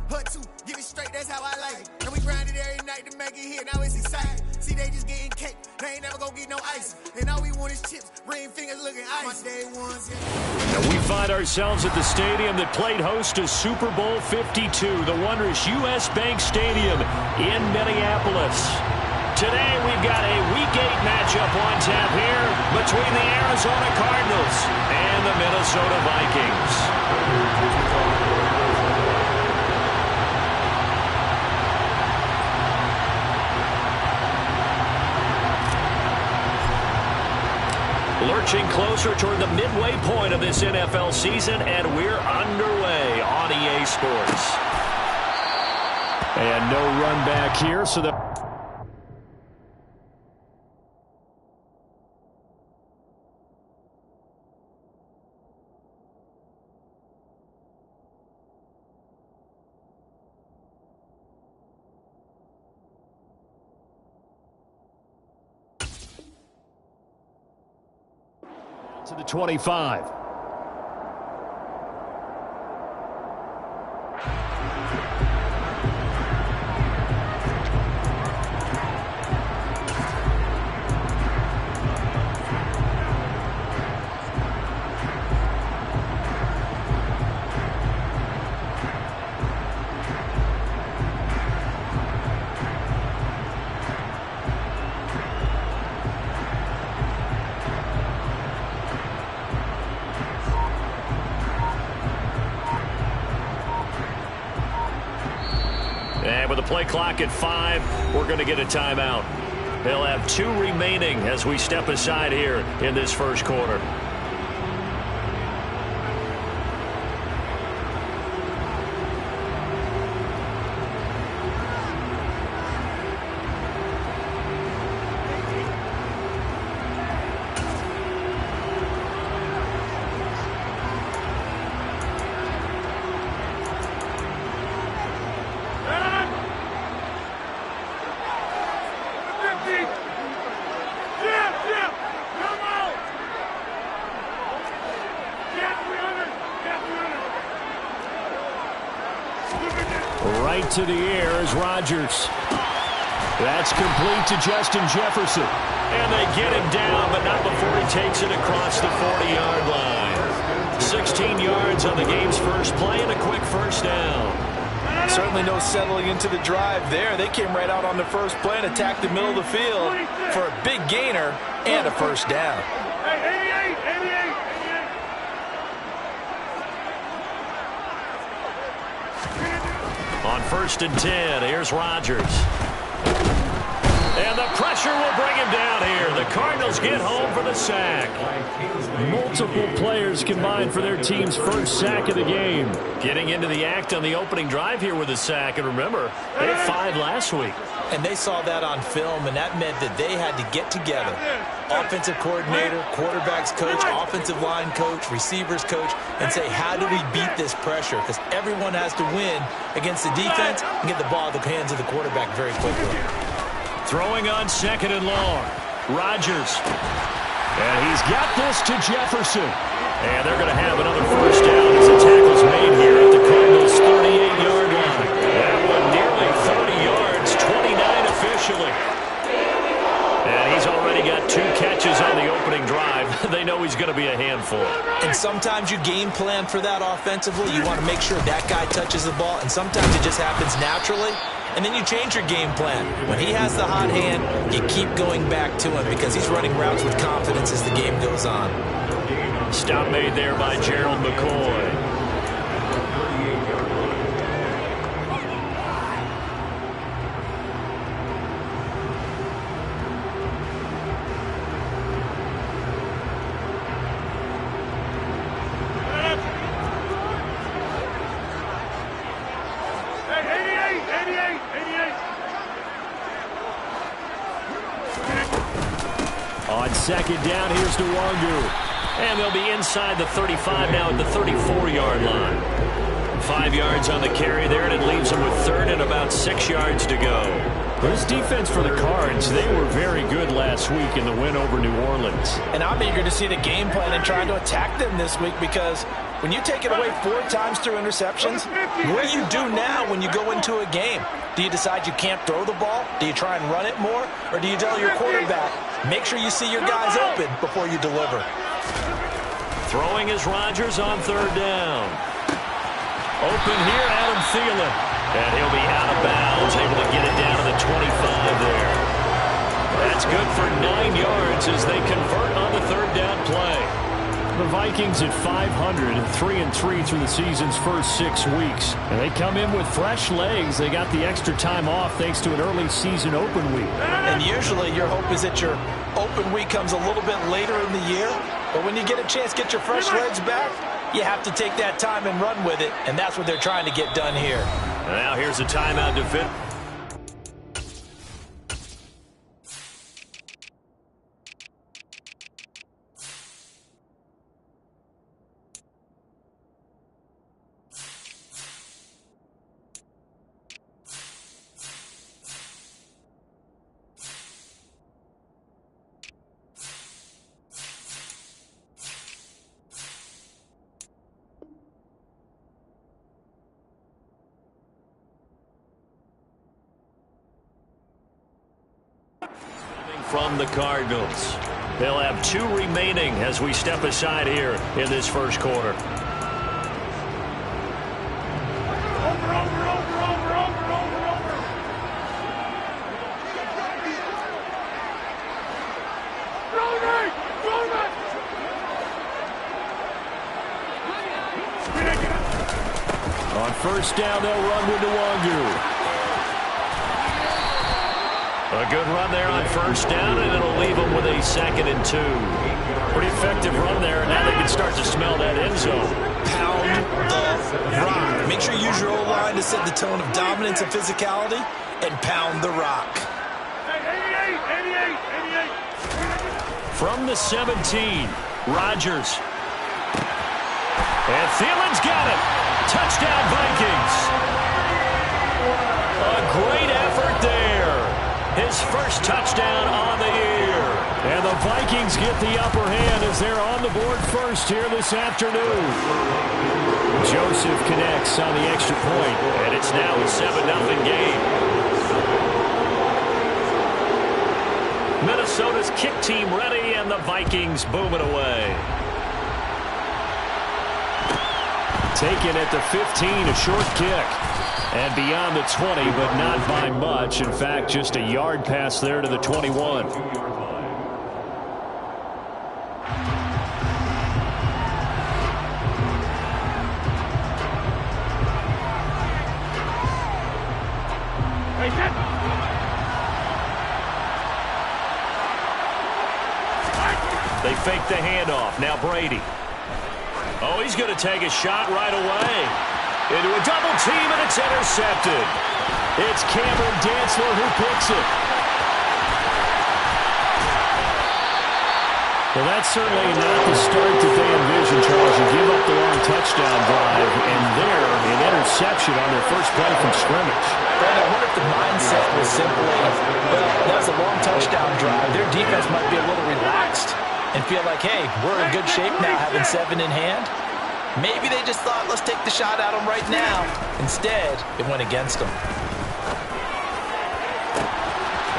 Put two, get it straight, that's how I like it. And we grind it every night to make it hit, now it's exciting. See, they just getting cake, they ain't never gonna get no ice. And all we want is chips, ring fingers looking ice. Day ones, yeah. And we find ourselves at the stadium that played host to Super Bowl 52, the wondrous U.S. Bank Stadium in Minneapolis. Today we've got a Week 8 matchup on tap here between the Arizona Cardinals and the Minnesota Vikings. Lurching closer toward the midway point of this NFL season, and we're underway on EA Sports. And no run back here, so the to the 25. And with the play clock at 5, we're going to get a timeout. They'll have 2 remaining as we step aside here in this first quarter. Right to the air is Rodgers. That's complete to Justin Jefferson. And they get him down, but not before he takes it across the 40-yard line. 16 yards on the game's first play and a quick first down. Certainly no settling into the drive there. They came right out on the first play and attacked the middle of the field for a big gainer and a first down. On 1st and 10, here's Rodgers. And the pressure will bring him down here. The Cardinals get home for the sack. Multiple players combined for their team's first sack of the game. Getting into the act on the opening drive here with a sack. And remember, they had 5 last week. And they saw that on film, and that meant that they had to get together. Offensive coordinator, quarterback's coach, offensive line coach, receivers coach, and say, how do we beat this pressure? Because everyone has to win against the defense and get the ball in the hands of the quarterback very quickly. Throwing on 2nd and long. Rodgers. And he's got this to Jefferson. And they're going to have another first down as the tackle's made here at the Cardinals' 38-yard line. That one nearly 30 yards, 29 officially. And he's already got 2 catches on the opening drive. They know he's going to be a handful. And sometimes you game plan for that offensively. You want to make sure that guy touches the ball, and sometimes it just happens naturally. And then you change your game plan. When he has the hot hand, you keep going back to him because he's running routes with confidence as the game goes on. Stop made there by Gerald McCoy. On 2nd down, here's Nwangu. And they'll be inside the 35 now at the 34-yard line. 5 yards on the carry there, and it leaves them with 3rd and about 6 yards to go. This defense for the Cards, they were very good last week in the win over New Orleans. And I'm eager to see the game plan and trying to attack them this week because When you take it away 4 times through interceptions, what do you do now when you go into a game? Do you decide you can't throw the ball? Do you try and run it more? Or do you tell your quarterback, make sure you see your guys open before you deliver? Throwing is Rodgers on 3rd down. Open here, Adam Thielen. And he'll be out of bounds, able to get it down to the 25 there. That's good for 9 yards as they convert on the 3rd down play. The Vikings at 500 and 3-3 through the season's first 6 weeks. And they come in with fresh legs. They got the extra time off thanks to an early season open week. And usually your hope is that your open week comes a little bit later in the year. But when you get a chance to get your fresh legs back, you have to take that time and run with it. And that's what they're trying to get done here. Now here's a timeout to fit. From the Cardinals. They'll have 2 remaining as we step aside here in this first quarter. On 1st down, they'll run with Nwangu. A good run there on 1st down, and it'll leave them with a 2nd and 2. Pretty effective run there, and now they can start to smell that end zone. Pound the rock. Make sure you use your O-line to set the tone of dominance and physicality, and pound the rock. 88. From the 17, Rodgers. And Thielen's got it. Touchdown, Vikings. A great effort there. His first touchdown on the year. And the Vikings get the upper hand as they're on the board first here this afternoon. Joseph connects on the extra point, and it's now a 7-0 game. Minnesota's kick team ready, and the Vikings boom it away. Taken at the 15, a short kick. And beyond the 20, but not by much. In fact, just a yard pass there to the 21. They fake the handoff. Now Brady. Oh, he's going to take a shot right away. Into a double team, and it's intercepted. It's Cameron Dantzler who picks it. Well, that's certainly not the start that they envisioned, Charles. You give up the long touchdown drive, and there, an interception on their first play from scrimmage. Brad, I wonder if the mindset was simply, well, that's a long touchdown drive. Their defense might be a little relaxed and feel like, hey, we're in good shape now having 7 in hand. Maybe they just thought, let's take the shot at them right now. Instead, it went against them.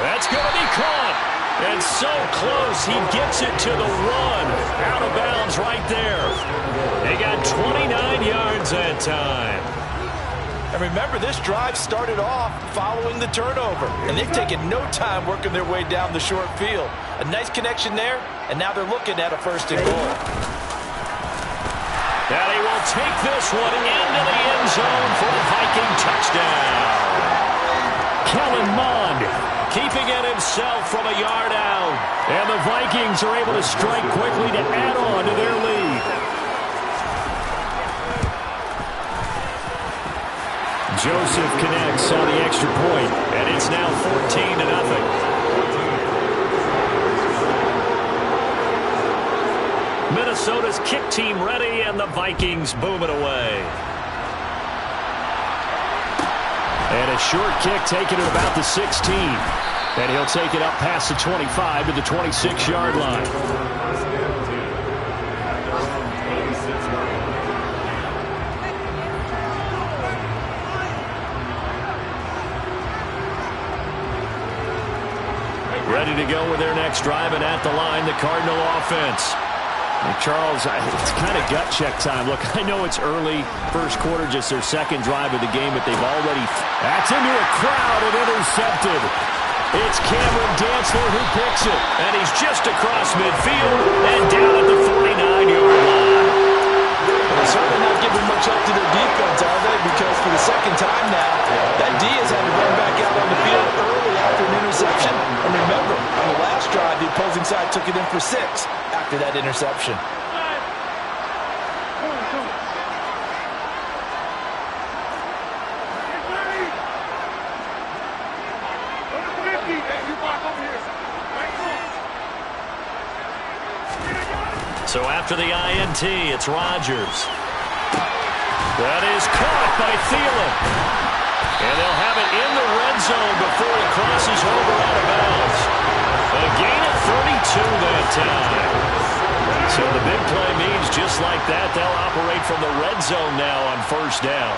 That's going to be caught. And so close, he gets it to the 1. Out of bounds right there. They got 29 yards that time. And remember, this drive started off following the turnover. And they've taken no time working their way down the short field. A nice connection there, and now they're looking at a 1st and goal. And he will take this one into the end zone for the Viking touchdown. Kellen Mond keeping it himself from a yard out. And the Vikings are able to strike quickly to add on to their lead. Joseph connects on the extra point, and it's now 14-0. Minnesota's kick team ready, and the Vikings boom it away. And a short kick taken at about the 16. And he'll take it up past the 25 to the 26-yard line. Ready to go with their next drive, and at the line, the Cardinal offense. Hey, Charles, it's kind of gut check time. Look, I know it's early, first quarter, just their second drive of the game, but they've already... That's into a crowd and intercepted. It's Cameron Dantzler who picks it, and he's just across midfield and down at the 49-yard line. They're certainly not giving much up to their defense, are they? Because for the second time now, that D has had to run back out on the field early after an interception. And remember, on the last drive, the opposing side took it in for 6 after that interception. So after the INT, it's Rodgers. That is caught by Thielen. And they'll have it in the red zone before it crosses over out of bounds. A gain of 32 that time. So the big play means just like that, they'll operate from the red zone now on first down.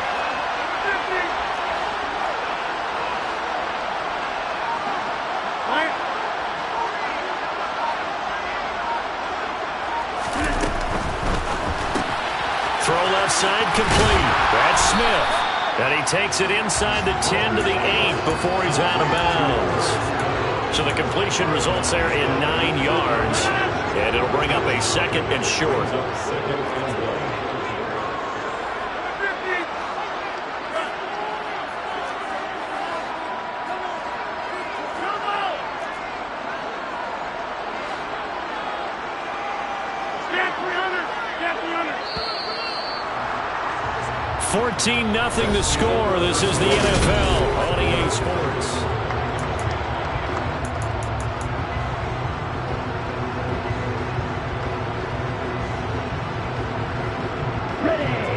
Throw left side complete. That's Smith. And he takes it inside the 10 to the 8 before he's out of bounds. So the completion results there in 9 yards. And it'll bring up a second and short. $14-0 the score. This is the NFL on EA Sports.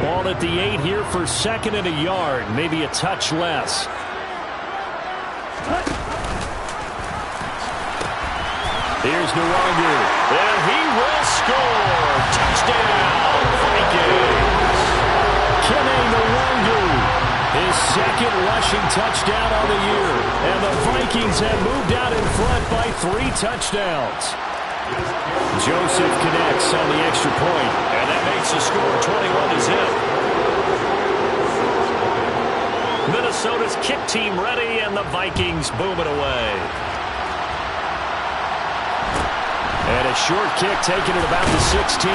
Ball at the 8 here for second and a yard. Maybe a touch less. Here's Nwangu. And he will score. Touchdown, Vikings. Kene Nwangu, his second rushing touchdown on the year. And the Vikings have moved out in front by 3 touchdowns. Joseph connects on the extra point, and that makes the score 21-0. Minnesota's kick team ready, and the Vikings boom it away. And a short kick taken at about the 16.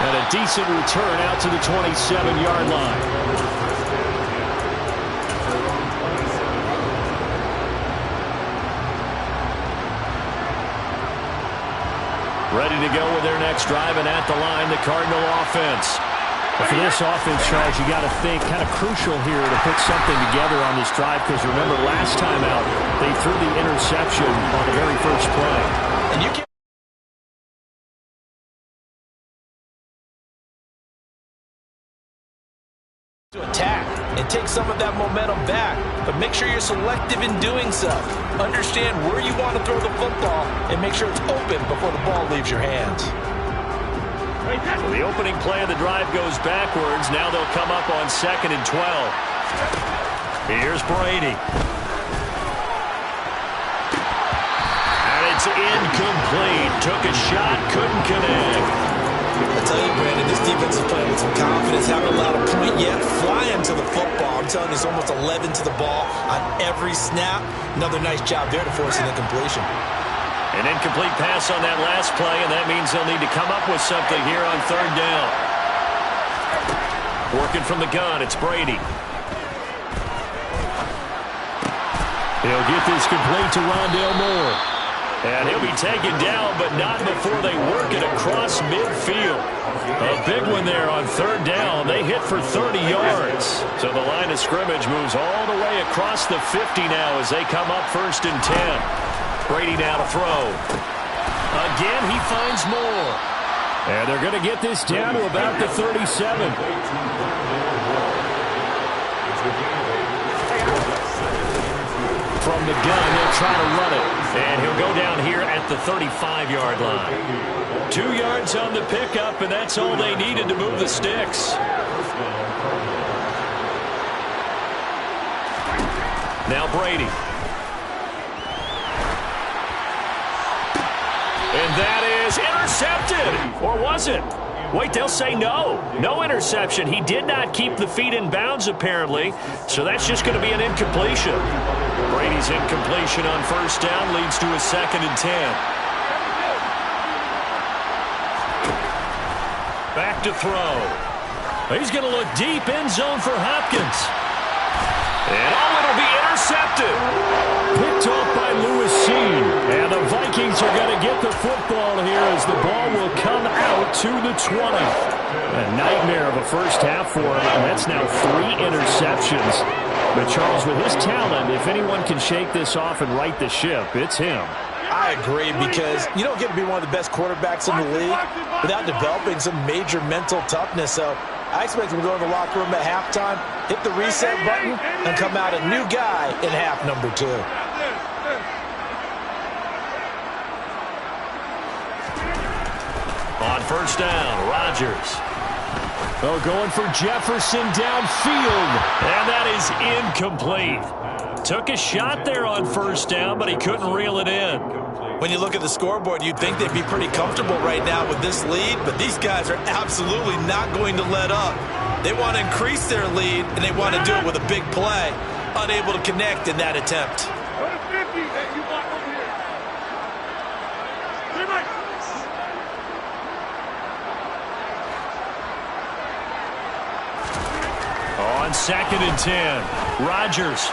And a decent return out to the 27-yard line. Ready to go with their next drive, and at the line, the Cardinal offense. But for this offense, Charles, you got to think kind of crucial here to put something together on this drive, because remember, last time out, they threw the interception on the very first play. And you can't to attack and take some of that momentum back, but make sure you're selective in doing so. Understand where you want to throw the football and make sure it's open before the ball leaves your hands. So the opening play of the drive goes backwards. Now they'll come up on 2nd and 12. Here's Brady. And it's incomplete. Took a shot, couldn't connect. I tell you, Brandon, this defense is playing with some confidence. Haven't allowed a point yet. Flying to the football. I'm telling you, it's almost 11 to the ball on every snap. Another nice job there to force an incompletion. An incomplete pass on that last play, and that means they'll need to come up with something here on 3rd down. Working from the gun, it's Brady. He'll get this complete to Rondale Moore. And he'll be taken down, but not before they work it across midfield. A big one there on 3rd down. They hit for 30 yards. So the line of scrimmage moves all the way across the 50 now as they come up 1st and 10. Brady now to throw. Again, he finds Moore. And they're going to get this down to about the 37. From the gun, they'll try to run it. And he'll go down here at the 35-yard line. 2 yards on the pickup, and that's all they needed to move the sticks. Now Brady. And that is intercepted. Or was it? Wait, they'll say no. No interception. He did not keep the feet in bounds, apparently. So that's just going to be an incompletion. Brady's incompletion on first down leads to a 2nd and 10. Back to throw. He's going to look deep, end zone for Hopkins. And it'll be intercepted. Picked off by Lewis Seen. And the Vikings are going to get the football here as the ball will come out to the 20. A nightmare of a first half for him, and that's now 3 interceptions. But Charles, with his talent, if anyone can shake this off and right the ship, it's him. I agree, because you don't get to be one of the best quarterbacks in the league without developing some major mental toughness. So I expect him to go in the locker room at halftime, hit the reset button, and come out a new guy in half number 2. On first down, Rodgers. Oh, going for Jefferson downfield, and that is incomplete. Took a shot there on first down, but he couldn't reel it in. When you look at the scoreboard, you'd think they'd be pretty comfortable right now with this lead, but these guys are absolutely not going to let up. They want to increase their lead, and they want to do it with a big play. Unable to connect in that attempt. On 2nd and 10, Rodgers.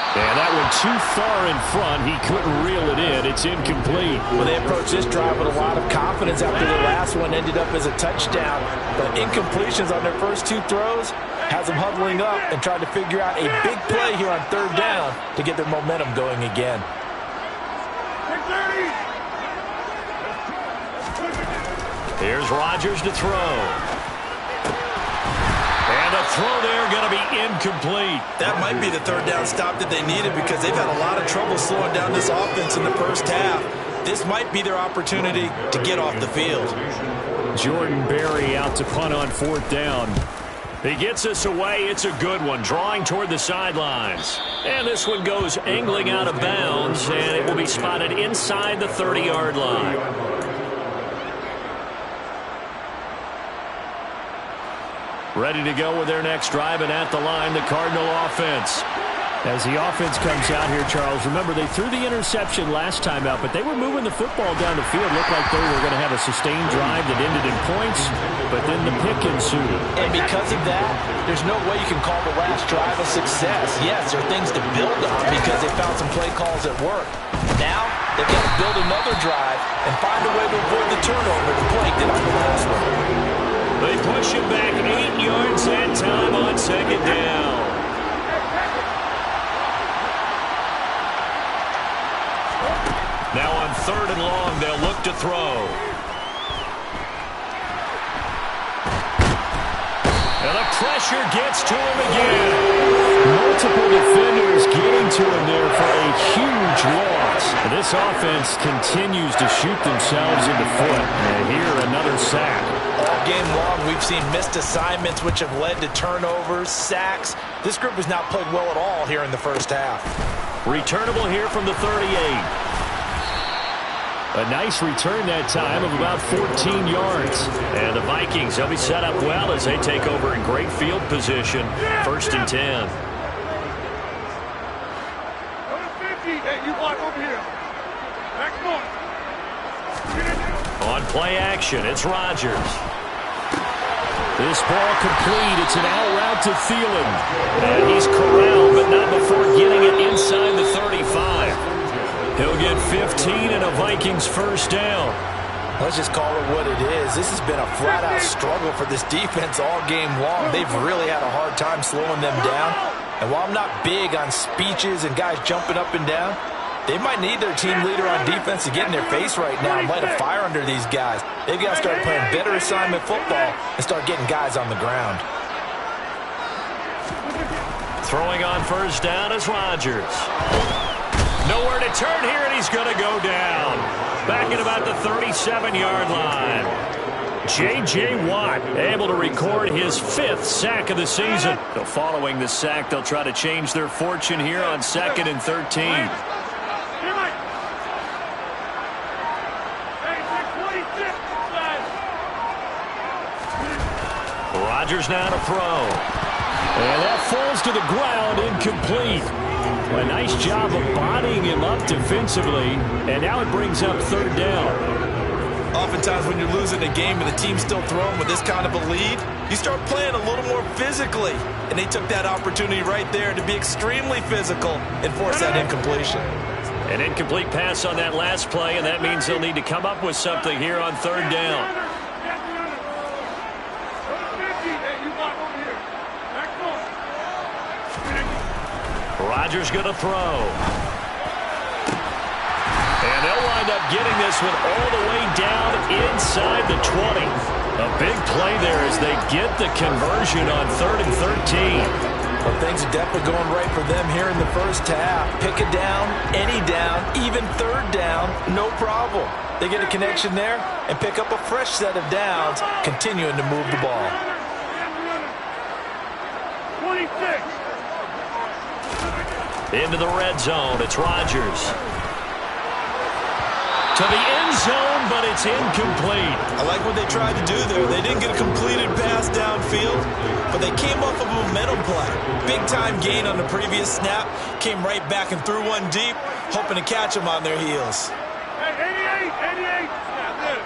And that one too far in front. He couldn't reel it in. It's incomplete. Well, they approached this drive with a lot of confidence after the last one ended up as a touchdown. But incompletions on their first 2 throws has them huddling up and trying to figure out a big play here on 3rd down to get their momentum going again. Here's Rodgers to throw. And the throw there going to be incomplete. That might be the 3rd down stop that they needed, because they've had a lot of trouble slowing down this offense in the first half. This might be their opportunity to get off the field. Jordan Berry out to punt on 4th down. He gets us away. It's a good one, drawing toward the sidelines. And this one goes angling out of bounds, and it will be spotted inside the 30-yard line. Ready to go with their next drive, and at the line, the Cardinal offense. As the offense comes out here, Charles, remember they threw the interception last time out, but they were moving the football down the field. Looked like they were going to have a sustained drive that ended in points, but then the pick ensued. And because of that, there's no way you can call the last drive a success. Yes, there are things to build on because they found some play calls that work. Now, they've got to build another drive and find a way to avoid the turnover that Blake did on the last one. They push him back 8 yards that time on 2nd down. Now on 3rd and long, they'll look to throw. And the pressure gets to him again. Multiple defenders getting to him there for a huge loss. This offense continues to shoot themselves in the foot. And here, another sack. All game long, we've seen missed assignments, which have led to turnovers, sacks. This group has not played well at all here in the first half. Returnable here from the 38. A nice return that time of about 14 yards. And the Vikings, they'll be set up well as they take over in great field position. 1st and 10. On play action, it's Rodgers. This ball complete. It's an out route to Thielen. And he's corralled, but not before getting it inside the 35. He'll get 15 and a Vikings first down. Let's just call it what it is. This has been a flat-out struggle for this defense all game long. They've really had a hard time slowing them down. And while I'm not big on speeches and guys jumping up and down, they might need their team leader on defense to get in their face right now and light a fire under these guys. They've got to start playing better assignment football and start getting guys on the ground. Throwing on first down is Rodgers. Nowhere to turn here, and he's going to go down. Back at about the 37-yard line. J.J. Watt able to record his 5th sack of the season. So following the sack, they'll try to change their fortune here on 2nd and 13. Rodgers now to throw. And that falls to the ground, incomplete. A nice job of bodying him up defensively, and now it brings up third down. Oftentimes when you're losing a game and the team's still throwing with this kind of a lead, you start playing a little more physically. And they took that opportunity right there to be extremely physical and force that incompletion. An incomplete pass on that last play, and that means they'll need to come up with something here on third down. Rodgers going to throw. And they'll wind up getting this one all the way down inside the 20. A big play there as they get the conversion on 3rd and 13. Well, things are definitely going right for them here in the first half. Pick a down, any down, even third down, no problem. They get a connection there and pick up a fresh set of downs, continuing to move the ball. 26. Into the red zone, it's Rodgers. To the end zone, but it's incomplete. I like what they tried to do there. They didn't get a completed pass downfield, but they came off of a momentum play. Big-time gain on the previous snap. Came right back and threw one deep, hoping to catch them on their heels. Hey, 88. Yeah, good.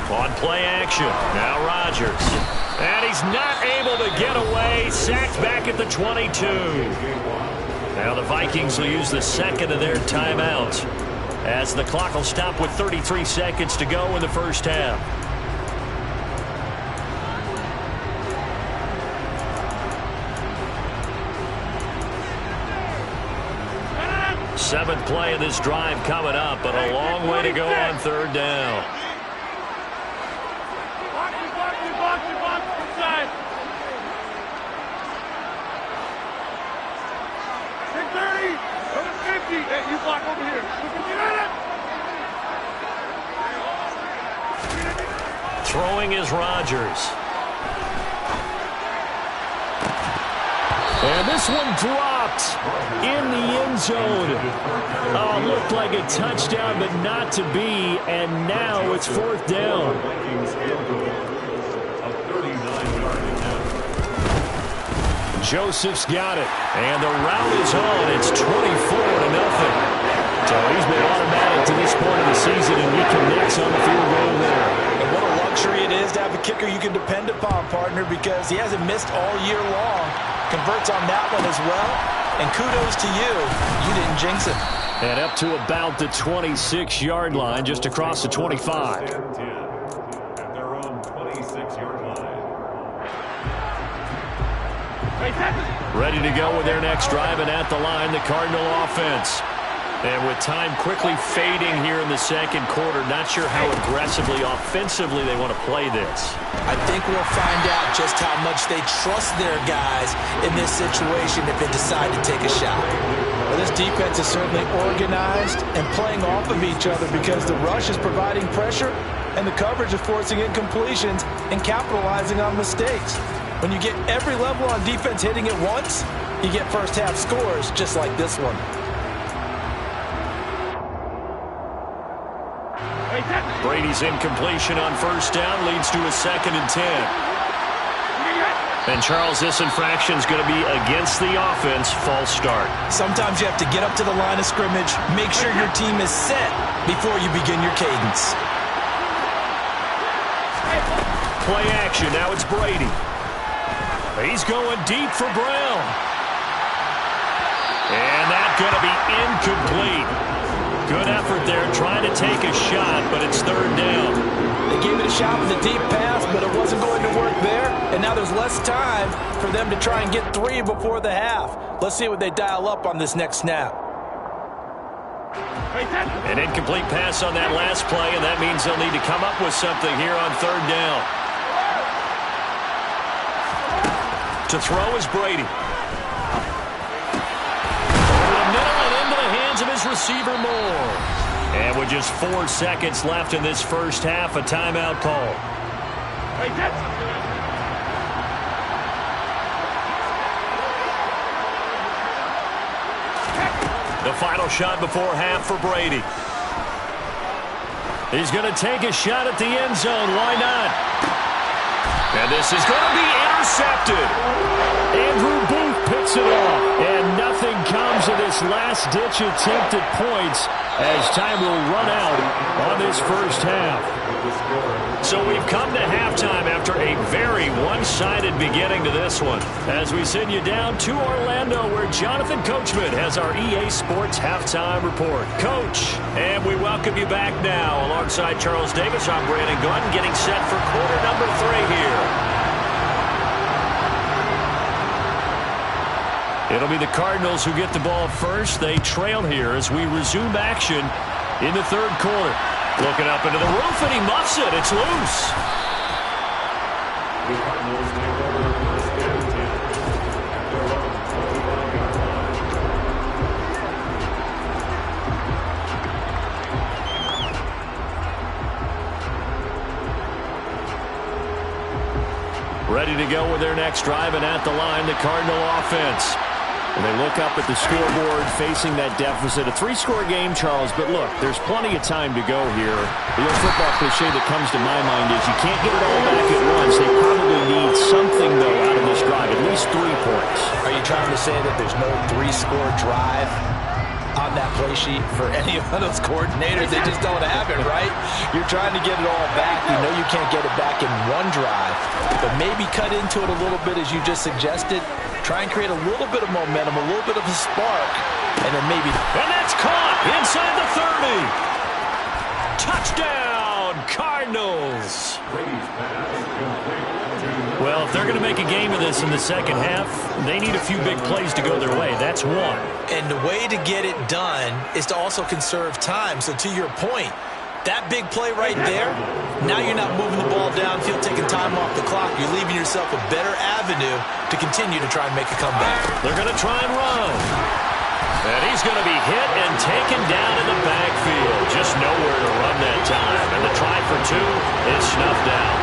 On play action, now Rodgers. And he's not able to get away. Sacked back at the 22. Now the Vikings will use the second of their timeouts as the clock will stop with 33 seconds to go in the first half. Seventh play of this drive coming up, but a long way to go on third down. Inside. 630. Over 50. Hey, you block over here. Throwing is Rodgers. And this one dropped in the end zone. Oh, looked like a touchdown, but not to be. And now it's fourth down. Joseph's got it. And the route is on. It's 24-0. So he's been automatic to this point of the season, and he connects on the field goal there. And what a luxury it is to have a kicker you can depend upon, partner, because he hasn't missed all year long. Converts on that one as well. And kudos to you. You didn't jinx it. And up to about the 26-yard line, just across the 25. At their own 26-yard line. Ready to go with their next drive, and at the line, the Cardinal offense. And with time quickly fading here in the second quarter, not sure how aggressively, offensively they want to play this. I think we'll find out just how much they trust their guys in this situation if they decide to take a shot. Well, this defense is certainly organized and playing off of each other because the rush is providing pressure and the coverage is forcing incompletions and capitalizing on mistakes. When you get every level on defense hitting at once, you get first half scores just like this one. Brady's incompletion on first down leads to a 2nd and 10. And Charles, this infraction is going to be against the offense. False start. Sometimes you have to get up to the line of scrimmage, make sure your team is set before you begin your cadence. Play action. Now it's Brady. He's going deep for Brown. And that's going to be incomplete. Good effort there, trying to take a shot, but it's third down. They gave it a shot with a deep pass, but it wasn't going to work there. And now there's less time for them to try and get 3 before the half. Let's see what they dial up on this next snap. An incomplete pass on that last play, and that means they'll need to come up with something here on third down. To throw is Brady. Over the middle and into the hands of his receiver Moore. And with just 4 seconds left in this first half, a timeout call. The final shot before half for Brady. He's going to take a shot at the end zone. Why not? And this is going to be intercepted. Andrew Booth picks it off. And nothing comes of this last-ditch attempt at points as time will run out on this first half. So we've come to halftime after a very one-sided beginning to this one. As we send you down to Orlando, where Jonathan Coachman has our EA Sports Halftime Report. Coach, and we welcome you back now. Alongside Charles Davis, I'm Brandon Gunn, getting set for quarter number 3 here. It'll be the Cardinals who get the ball first. They trail here as we resume action in the third quarter. Looking up into the roof, and he muffs it. It's loose. The Cardinals take over first and 10 at their own 21 yard line. Ready to go with their next drive, and at the line, the Cardinal offense. And they look up at the scoreboard facing that deficit. A 3-score game, Charles, but look, there's plenty of time to go here. The old football cliche that comes to my mind is you can't get it all back at once. They probably need something, though, out of this drive, at least 3 points. Are you trying to say that there's no 3-score drive on that play sheet for any of those coordinators? They just don't have it, right? You're trying to get it all back. You know you can't get it back in one drive, but maybe cut into it a little bit as you just suggested. Try and create a little bit of momentum, a little bit of a spark, and then maybe... And that's caught inside the 30. Touchdown, Cardinals. Well, if they're going to make a game of this in the second half, they need a few big plays to go their way. That's one. And the way to get it done is to also conserve time. So to your point, that big play right there, now you're not moving the ball downfield, taking time off the clock. You're leaving yourself a better avenue to continue to try and make a comeback. They're going to try and run. And he's going to be hit and taken down in the backfield. Just nowhere to run that time. And the try for 2 is snuffed out.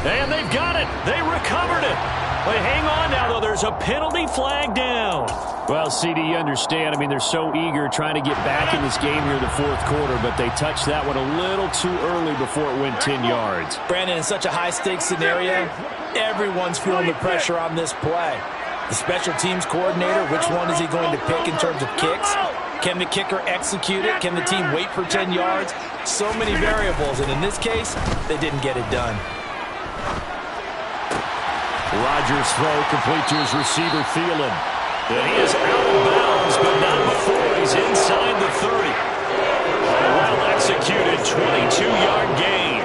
And they've got it. They recovered it. But hang on now, though. There's a penalty flag down. Well, CD, you understand. I mean, they're so eager trying to get back in this game here in the fourth quarter, but they touched that one a little too early before it went 10 yards. Brandon, in such a high-stakes scenario, everyone's feeling the pressure on this play. The special teams coordinator, which one is he going to pick in terms of kicks? Can the kicker execute it? Can the team wait for 10 yards? So many variables, and in this case, they didn't get it done. Rodgers' throw complete to his receiver, Thielen. And he is out of bounds, but not before he's inside the 30. A well-executed 22-yard gain.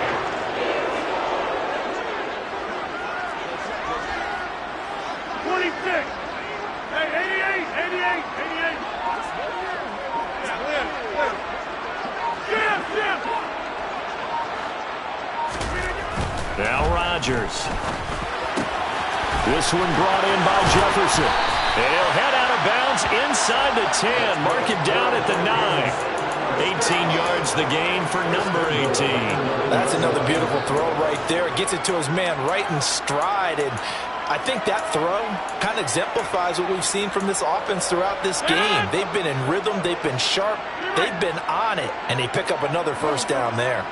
Now Rodgers. This one brought in by Jefferson. And he'll head out of bounds inside the 10. Mark him down at the 9. 18 yards the gain for number 18. That's another beautiful throw right there. It gets it to his man right in stride. And I think that throw kind of exemplifies what we've seen from this offense throughout this game. They've been in rhythm. They've been sharp. They've been on it. And they pick up another first down there.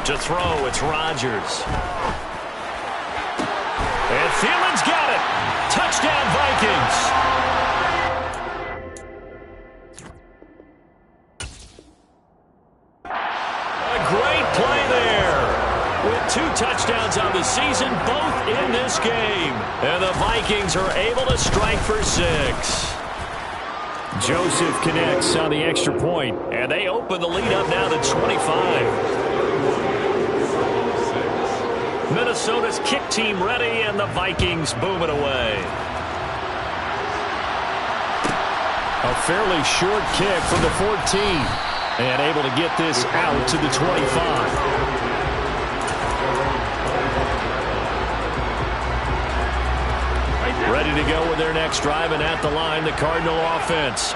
To throw, it's Rodgers. And Thielen's got it. Touchdown, Vikings. A great play there. With 2 touchdowns on the season, both in this game. And the Vikings are able to strike for 6. Joseph connects on the extra point, and they open the lead up now to 25. Minnesota's kick team ready, and the Vikings boom it away. A fairly short kick from the 14, and able to get this out to the 25. Ready to go with their next drive, and at the line, the Cardinal offense.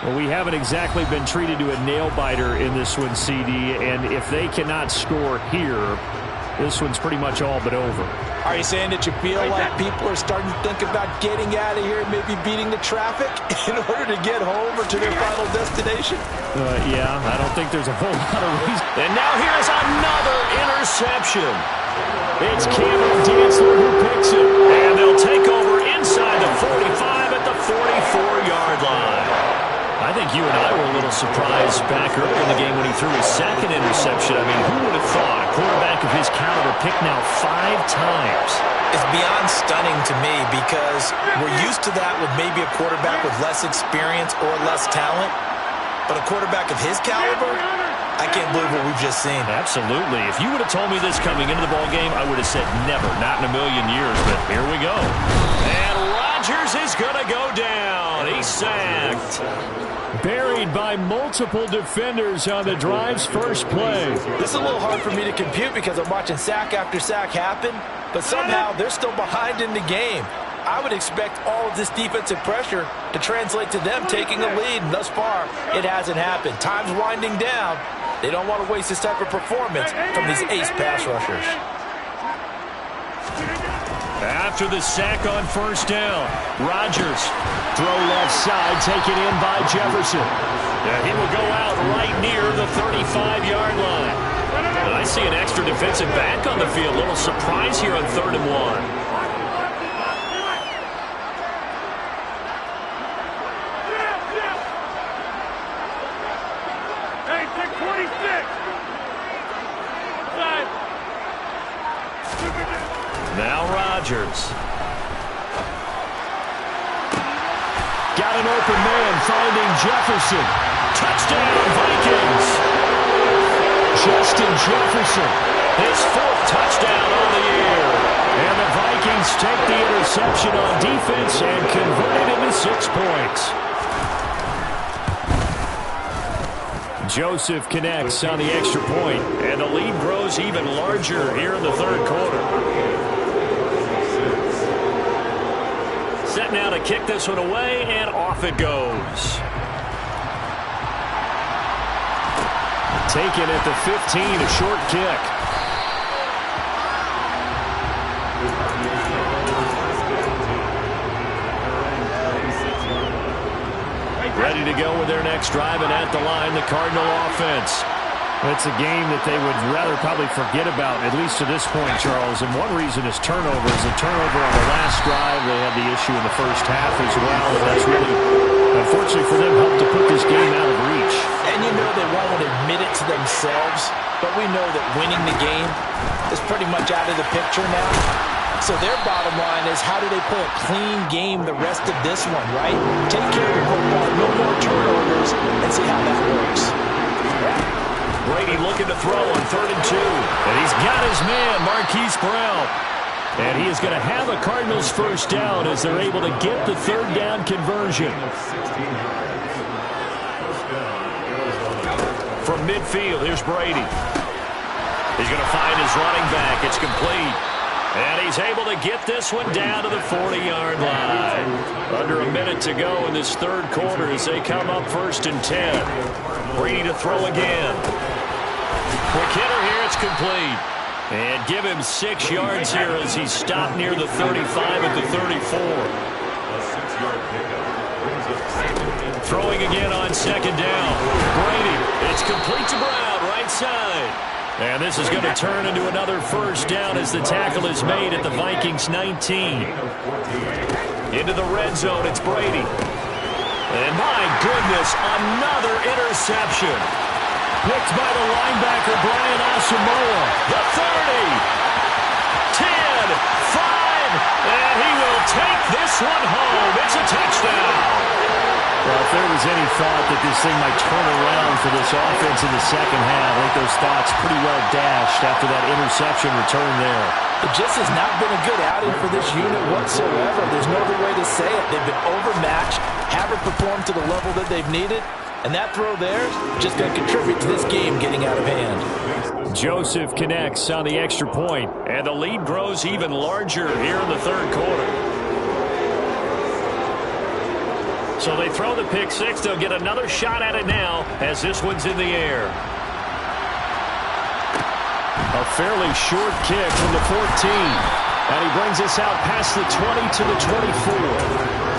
Well, we haven't exactly been treated to a nail-biter in this one, CD, and if they cannot score here, this one's pretty much all but over. Are you saying that you feel like people are starting to think about getting out of here and maybe beating the traffic in order to get home or to their final destination? Yeah, I don't think there's a whole lot of reason. And now here's another interception. It's Cameron Dantzler who picks it. And they'll take over inside the 45 at the 44-yard line. I think you and I were a little surprised back early in the game when he threw his second interception. I mean, who would have thought a quarterback of his caliber picked now 5 times? It's beyond stunning to me because we're used to that with maybe a quarterback with less experience or less talent. But a quarterback of his caliber, I can't believe what we've just seen. Absolutely. If you would have told me this coming into the ballgame, I would have said never, not in a million years. But here we go. And Rodgers is going to go down. He's sacked. Buried by multiple defenders on the drive's first play. This is a little hard for me to compute because I'm watching sack after sack happen, but somehow they're still behind in the game. I would expect all of this defensive pressure to translate to them taking a lead, and thus far, it hasn't happened. Time's winding down. They don't want to waste this type of performance from these ace pass rushers. After the sack on first down, Rodgers, throw left side, taken in by Jefferson. And he will go out right near the 35-yard line. And I see an extra defensive back on the field. Little surprise here on 3rd and 1. Now Rodgers. Got an open man finding Jefferson. Touchdown, Vikings. Justin Jefferson, his 4th touchdown on the year. And the Vikings take the interception on defense and convert it into 6 points. Joseph connects on the extra point, and the lead grows even larger here in the 3rd quarter. Set now to kick this one away, and off it goes. Taken at the 15, a short kick. Ready to go with their next drive, and at the line, the Cardinal offense. It's a game that they would rather probably forget about, at least to this point, Charles. And one reason is turnovers. A turnover on the last drive. They had the issue in the first half as well. And that's really, unfortunately for them, helped to put this game out of reach. And you know they won't admit it to themselves, but we know that winning the game is pretty much out of the picture now. So their bottom line is, how do they play a clean game the rest of this one, right? Take care of the football, no more turnovers, and see how that works. Brady looking to throw on 3rd and 2. And he's got his man, Marquise Brown. And he is going to have a Cardinals first down as they're able to get the 3rd down conversion. From midfield, here's Brady. He's going to find his running back. It's complete. And he's able to get this one down to the 40-yard line. Under a minute to go in this 3rd quarter as they come up 1st and 10. Brady to throw again. Quick hitter here, it's complete. And give him 6 yards here as he's stopped near the 35 at the 34. Throwing again on 2nd down. Brady, it's complete to Brown, right side. And this is going to turn into another first down as the tackle is made at the Vikings 19. Into the red zone, it's Brady. And my goodness, another interception. Picked by the linebacker, Brian Asamoah. The 30. 10, 5, and he will take this one home. It's a touchdown. Well, if there was any thought that this thing might turn around for this offense in the second half, I think those thoughts pretty well dashed after that interception return there. It just has not been a good outing for this unit whatsoever. There's no other way to say it. They've been overmatched, haven't performed to the level that they've needed, and that throw there is just going to contribute to this game getting out of hand. Joseph connects on the extra point, and the lead grows even larger here in the 3rd quarter. So they throw the pick six. They'll get another shot at it now as this one's in the air. A fairly short kick from the 14. And he brings us out past the 20 to the 24.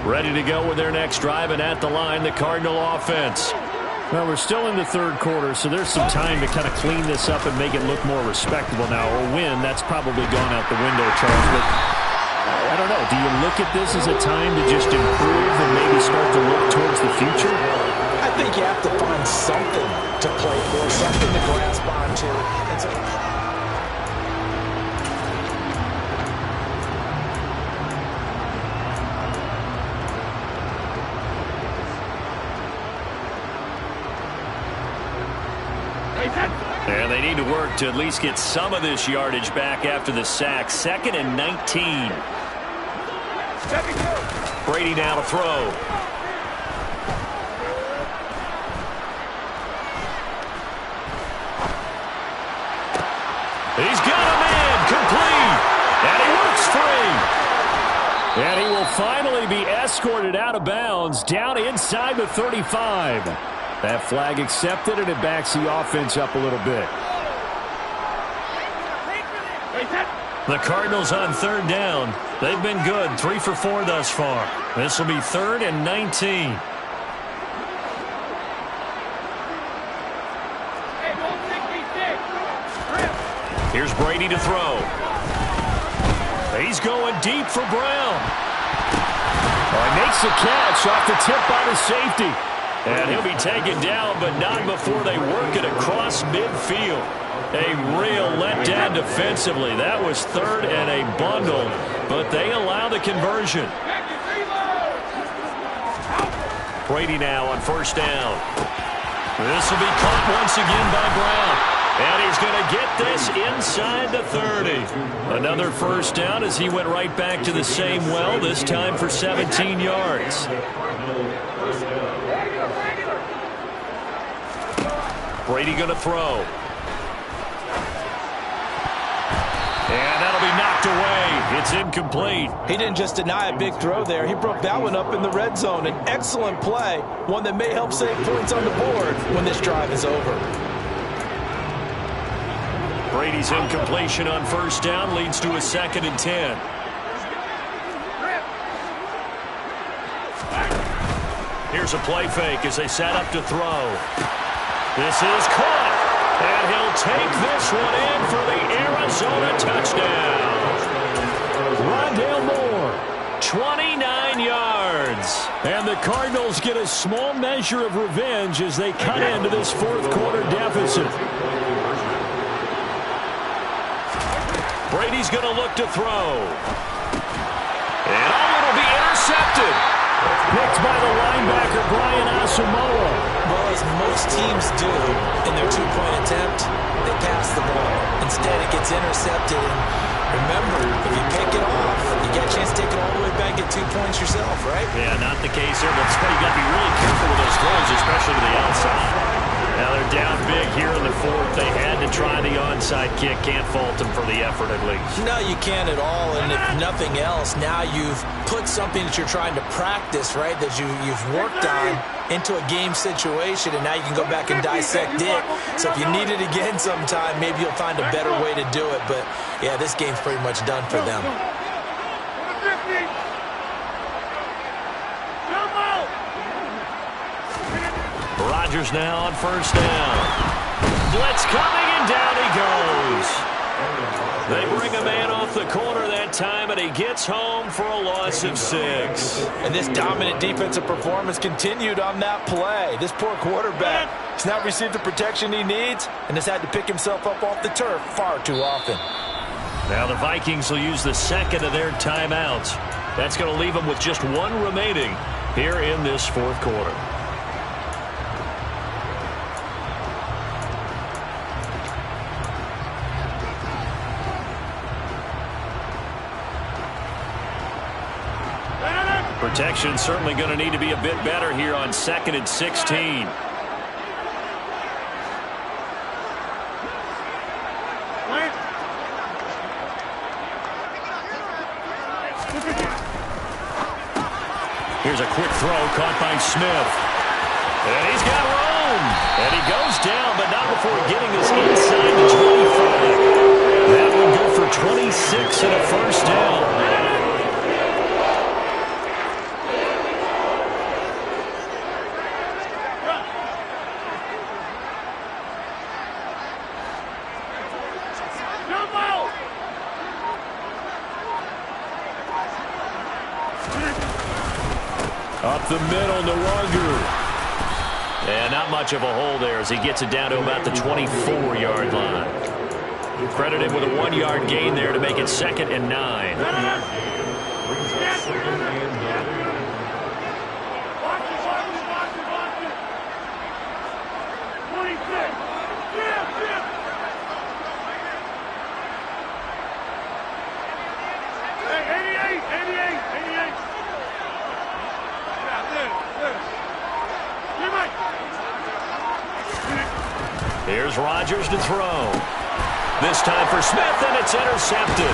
Ready to go with their next drive, and at the line, the Cardinal offense. Well, we're still in the third quarter, so there's some time to kind of clean this up and make it look more respectable now. Or win, that's probably gone out the window, Charles. But I don't know. Do you look at this as a time to just improve and maybe start to look towards the future? I think you have to find something to play for, something to grasp onto. And so and they need to work to at least get some of this yardage back after the sack. 2nd and 19. Brady now to throw. He's got him in. Complete. And he works free. And he will finally be escorted out of bounds down inside the 35. That flag accepted, and it backs the offense up a little bit. The Cardinals on 3rd down. They've been good, 3 for 4 thus far. This will be 3rd and 19. Here's Brady to throw. He's going deep for Brown. He makes the catch off the tip by the safety. And he'll be taken down, but not before they work it across midfield. A real letdown defensively. That was 3rd and a bundle, but they allow the conversion. Brady now on 1st down. This will be caught once again by Brown. And he's going to get this inside the 30. Another 1st down as he went right back to the same well, this time for 17 yards. Brady going to throw. And that'll be knocked away. It's incomplete. he didn't just deny a big throw there. He broke that one up in the red zone. An excellent play, one that may help save points on the board when this drive is over. Brady's incompletion on 1st down leads to a 2nd and 10. Here's a play fake as they set up to throw. This is caught, and he'll take this one in for the Arizona touchdown. Rondale Moore, 29 yards. And the Cardinals get a small measure of revenge as they cut into this 4th quarter deficit. Brady's going to look to throw. And it'll be intercepted. Picked by the linebacker, Brian Asamoah. Well, as most teams do in their two-point attempt, they pass the ball. Instead, it gets intercepted. And remember, if you pick it off, you get a chance to take it all the way back, get 2 points yourself, right? Yeah, not the case here, but you got to be really careful with those throws, especially to the outside. Now they're down big here in the 4th. They had to try the onside kick. Can't fault them for the effort at least. No, you can't at all. And if nothing else, now you've put something that you're trying to practice, right, that you've worked on into a game situation, and now you can go back and dissect it. So if you need it again sometime, maybe you'll find a better way to do it. But, yeah, this game's pretty much done for them. Rodgers now on 1st down. Blitz coming, and down he goes. They bring a man off the corner that time, and he gets home for a loss of 6. And this dominant defensive performance continued on that play. This poor quarterback has not received the protection he needs and has had to pick himself up off the turf far too often. Now the Vikings will use the 2nd of their timeouts. That's going to leave them with just 1 remaining here in this 4th quarter. Protection certainly going to need to be a bit better here on 2nd and 16. Here's a quick throw caught by Smith. And he's got room. And he goes down, but not before getting us inside the 25. That will go for 26 and a first down. Up the middle, Nwangu. And not much of a hole there as he gets it down to about the 24-yard line. Credit him with a 1-yard gain there to make it 2nd and 9. Here's Rodgers to throw. This time for Smith, and it's intercepted.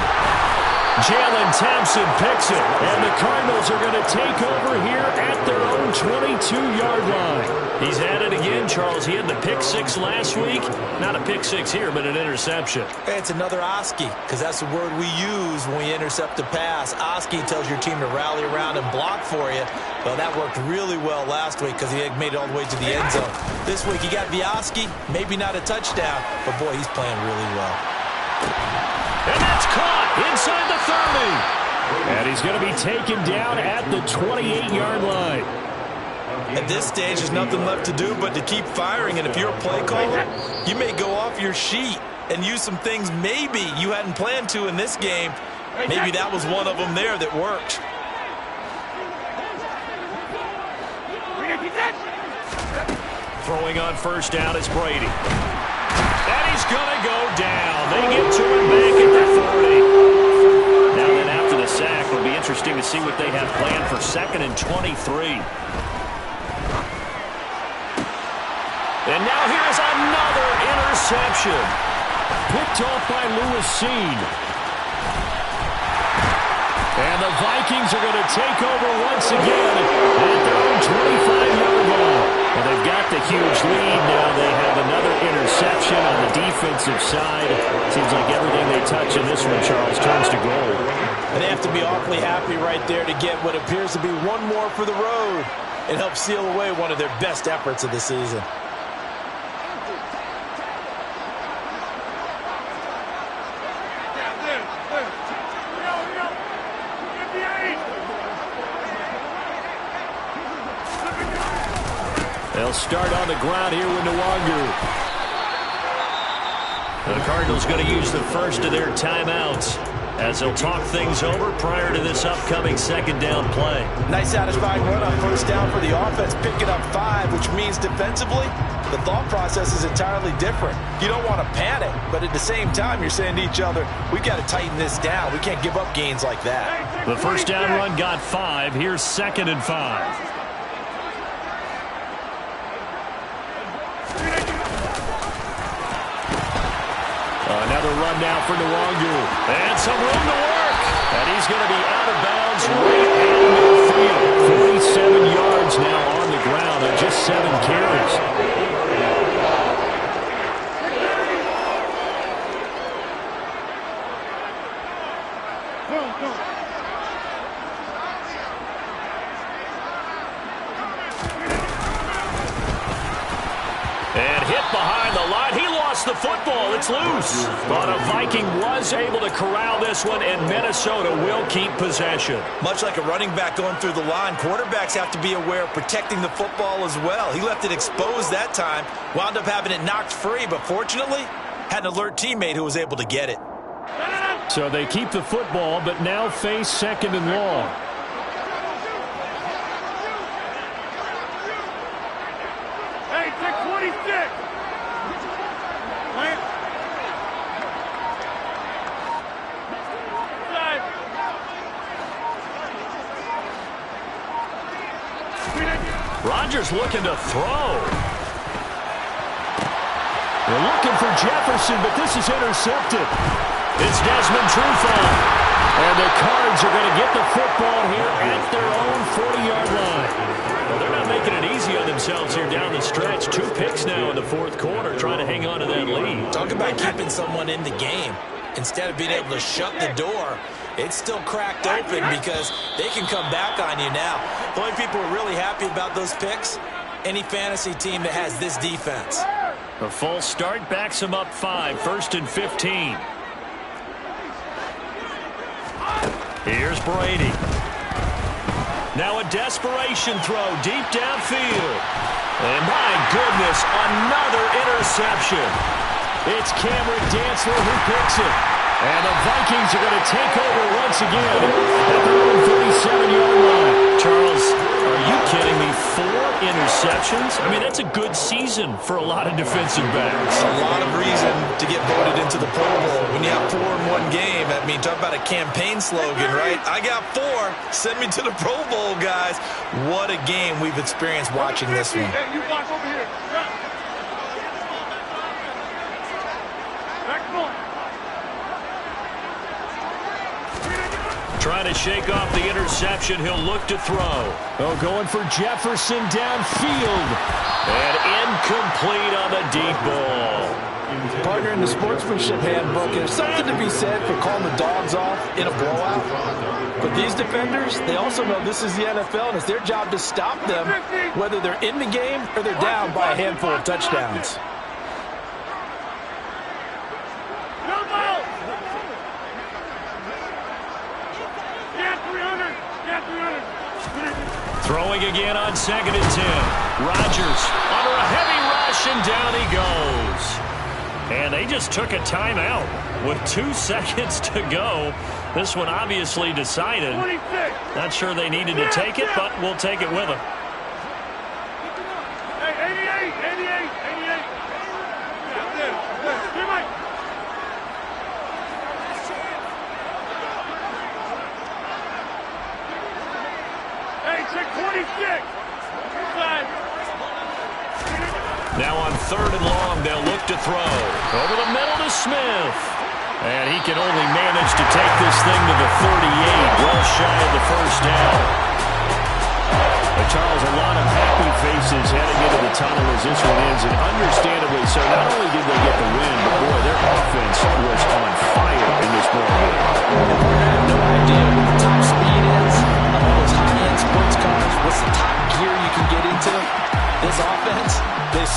Jalen Thompson picks it, and the Cardinals are going to take over here at their own 22-yard line. He's at it again, Charles. He had the pick 6 last week. Not a pick 6 here, but an interception. It's another Oski, because that's the word we use when we intercept a pass. Oski tells your team to rally around and block for you. Well, that worked really well last week because he had made it all the way to the end zone. This week he got Vioski, maybe not a touchdown, but boy, he's playing really well. And that's caught inside the 30. And he's going to be taken down at the 28-yard line. At this stage, there's nothing left to do but to keep firing. And if you're a play caller, you may go off your sheet and use some things maybe you hadn't planned to in this game. Maybe that was one of them there that worked. Throwing on first down is Brady. And he's going to go down. They get to him back at the 40. Now then, after the sack, it'll be interesting to see what they have planned for 2nd and 23. And now here's another interception. Picked off by Lewis Seen. And the Vikings are going to take over once again at their own 25-yard line. Well, they've got the huge lead now. They have another interception on the defensive side. Seems like everything they touch in this one, Charles, turns to gold. And they have to be awfully happy right there to get what appears to be one more for the road and help seal away one of their best efforts of the season. They'll start on the ground here with Nwangu. The Cardinals going to use the first of their timeouts as they'll talk things over prior to this upcoming 2nd down play. Nice satisfying run on first down for the offense, picking up 5, which means defensively, the thought process is entirely different. You don't want to panic, but at the same time, you're saying to each other, we've got to tighten this down. We can't give up gains like that. The first down run got 5. Here's 2nd and 5. Another run now for Nwangu. And some room to work. And he's going to be out of bounds right at midfield. 47 yards now on the ground on just 7 carries. And hit behind the line. He lost the football. It's loose. But a Viking was able to corral this one, and Minnesota will keep possession. Much like a running back going through the line, quarterbacks have to be aware of protecting the football as well. He left it exposed that time, wound up having it knocked free, but fortunately, had an alert teammate who was able to get it. So they keep the football, but now face 2nd and long. Hey, take 26. Rodgers looking to throw. They're looking for Jefferson, but this is intercepted. It's Desmond Trufant. And the Cards Vikings are going to get the football here at their own 40-yard line. Well, they're not making it easy on themselves here down the stretch. 2 picks now in the fourth quarter, trying to hang on to that lead. Talk about keeping someone in the game. Instead of being able to shut the door, it's still cracked open because they can come back on you now. The only people who are really happy about those picks, any fantasy team that has this defense. The full start backs them up 5, 1st and 15. Here's Brady. Now a desperation throw deep downfield. And my goodness, another interception. It's Cameron Dantzler who picks it. And the Vikings are going to take over once again at their own 37-yard line. Charles, are you kidding me? 4 interceptions? I mean, that's a good season for a lot of defensive backs. A lot of reason to get voted into the Pro Bowl. When you have 4 in one game, I mean, talk about a campaign slogan, right? I got 4. Send me to the Pro Bowl, guys. What a game we've experienced watching this one. Hey, you watch over here. Back point. Trying to shake off the interception. He'll look to throw. Oh, going for Jefferson downfield. And incomplete on the deep ball. Partner, in the sportsmanship handbook, there's something to be said for calling the dogs off in a blowout. But these defenders, they also know this is the NFL, and it's their job to stop them, whether they're in the game or they're down by a handful of touchdowns. Throwing again on 2nd and 10. Rodgers under a heavy rush, and down he goes. And they just took a timeout with 2 seconds to go. This one obviously decided. 26. Not sure they needed to take it, but we'll take it with them. Hey, 88. Hey, check 26. Now on 3rd and long, they'll look to throw. Over the middle to Smith. And he can only manage to take this thing to the 38, well shy of the first down. But Charles, a lot of happy faces heading into the tunnel as this one ends, and understandably so. Not only did they get the win, but boy, their offense was on fire